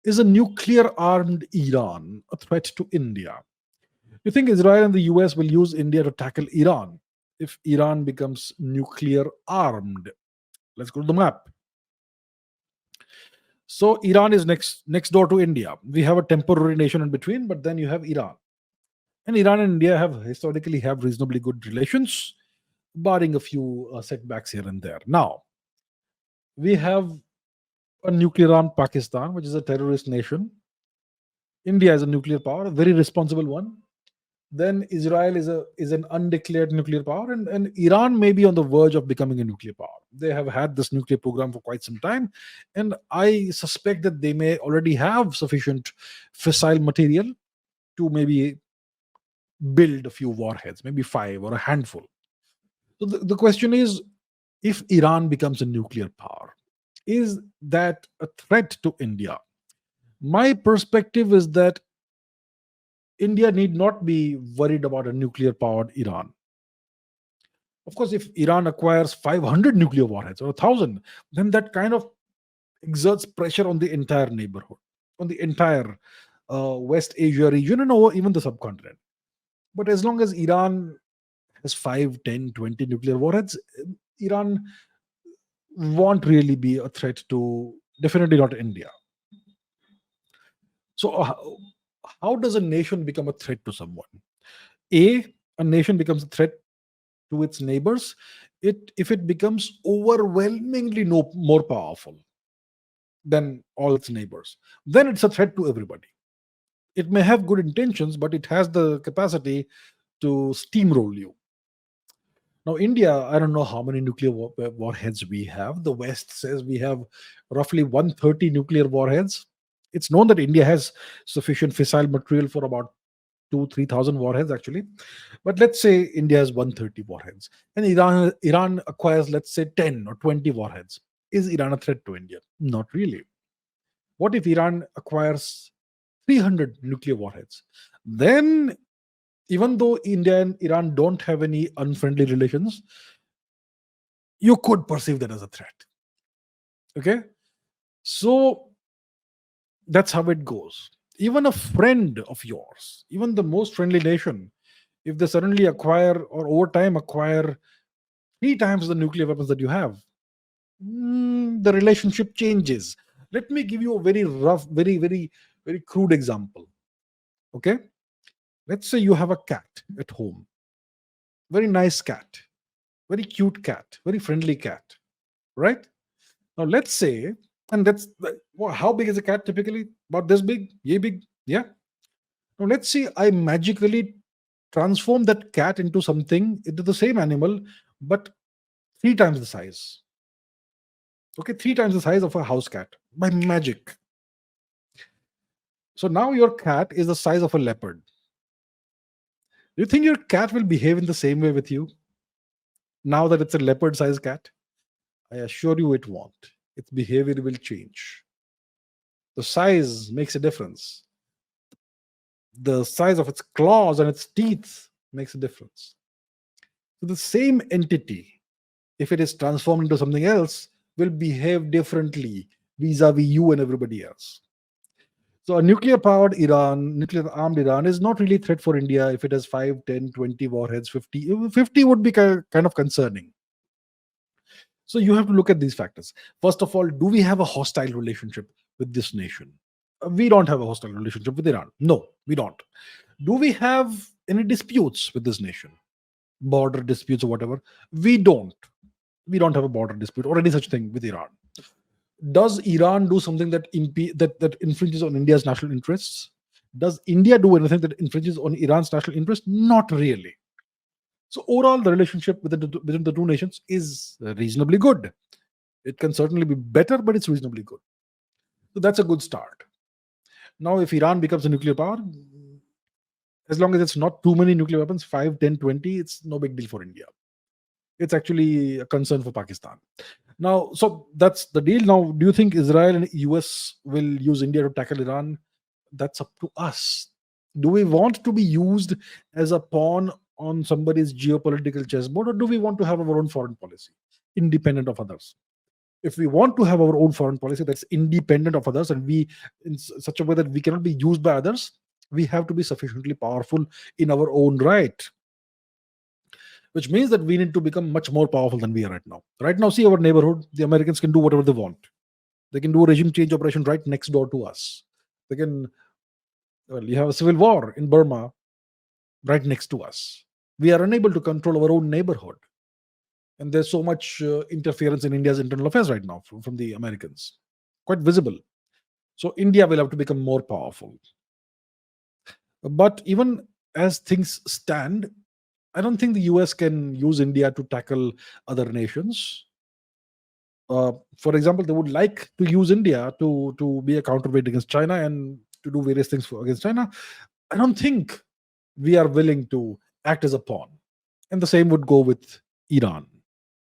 Is a nuclear armed Iran a threat to India? You think Israel and the US will use India to tackle Iran if Iran becomes nuclear armed? Let's go to the map. So Iran is next door to India. We have a temporary nation in between, but then you have Iran. And Iran and India have historically have reasonably good relations, barring a few setbacks here and there. Now, we have a nuclear armed Pakistan, which is a terrorist nation. India is a nuclear power, a very responsible one. Then Israel is an undeclared nuclear power, and Iran may be on the verge of becoming a nuclear power. They have had this nuclear program for quite some time, and I suspect that they may already have sufficient fissile material to maybe build a few warheads, maybe five or a handful. So the question is, if Iran becomes a nuclear power, is that a threat to India? My perspective is that India need not be worried about a nuclear powered Iran. Of course, if Iran acquires 500 nuclear warheads or 1,000, then that kind of exerts pressure on the entire neighborhood, on the entire West Asia region, and even the subcontinent. But as long as Iran has 5, 10, 20 nuclear warheads, Iran won't really be a threat to, definitely not India. So, how does a nation become a threat to someone? A nation becomes a threat to its neighbors if it becomes overwhelmingly more powerful than all its neighbors. Then it's a threat to everybody. It may have good intentions, but it has the capacity to steamroll you. Now, India, I don't know how many nuclear warheads we have. The West says we have roughly 130 nuclear warheads. It's known that India has sufficient fissile material for about 3,000 warheads, actually. But let's say India has 130 warheads, and Iran acquires, let's say, 10 or 20 warheads. Is Iran a threat to India? Not really. What if Iran acquires 300 nuclear warheads? Then, even though India and Iran don't have any unfriendly relations, you could perceive that as a threat. Okay? So that's how it goes. Even a friend of yours, even the most friendly nation, if they suddenly acquire or over time acquire 3 times the nuclear weapons that you have, the relationship changes. Let me give you a very rough, very crude example. Okay? Let's say you have a cat at home. Very nice cat. Very cute cat. Very friendly cat. Right? Now let's say, and that's how big is a cat typically? About this big? Yay big? Yeah. Now let's say I magically transform that cat into the same animal, but 3 times the size. Okay, 3 times the size of a house cat by magic. So now your cat is the size of a leopard. Do you think your cat will behave in the same way with you now that it's a leopard sized cat? I assure you it won't. Its behavior will change. The size makes a difference. The size of its claws and its teeth makes a difference. So the same entity, if it is transformed into something else, will behave differently vis-a-vis you and everybody else. So a nuclear armed Iran is not really a threat for India if it has 5, 10, 20 warheads, 50. 50 would be kind of concerning. So you have to look at these factors. First of all, do we have a hostile relationship with this nation? We don't have a hostile relationship with Iran. No, we don't. Do we have any disputes with this nation? Border disputes or whatever? We don't. We don't have a border dispute or any such thing with Iran. Does Iran do something that infringes on India's national interests? Does India do anything that infringes on Iran's national interest? Not really. So overall, the relationship between the two nations is reasonably good. It can certainly be better, but it's reasonably good. So that's a good start. Now, if Iran becomes a nuclear power, as long as it's not too many nuclear weapons, 5, 10, 20, it's no big deal for India. It's actually a concern for Pakistan. Now, so that's the deal. Now, do you think Israel and US will use India to tackle Iran? That's up to us. Do we want to be used as a pawn on somebody's geopolitical chessboard, or do we want to have our own foreign policy, independent of others? If we want to have our own foreign policy that's independent of others, and we in such a way that we cannot be used by others, we have to be sufficiently powerful in our own right, which means that we need to become much more powerful than we are right now. Right now, see our neighborhood, the Americans can do whatever they want. They can do a regime change operation right next door to us. They can, well, you have a civil war in Burma right next to us. We are unable to control our own neighborhood. And there's so much interference in India's internal affairs right now from the Americans, quite visible. So India will have to become more powerful. But even as things stand, I don't think the US can use India to tackle other nations. For example, they would like to use India to be a counterweight against China and to do various things against China. I don't think we are willing to act as a pawn. And the same would go with Iran.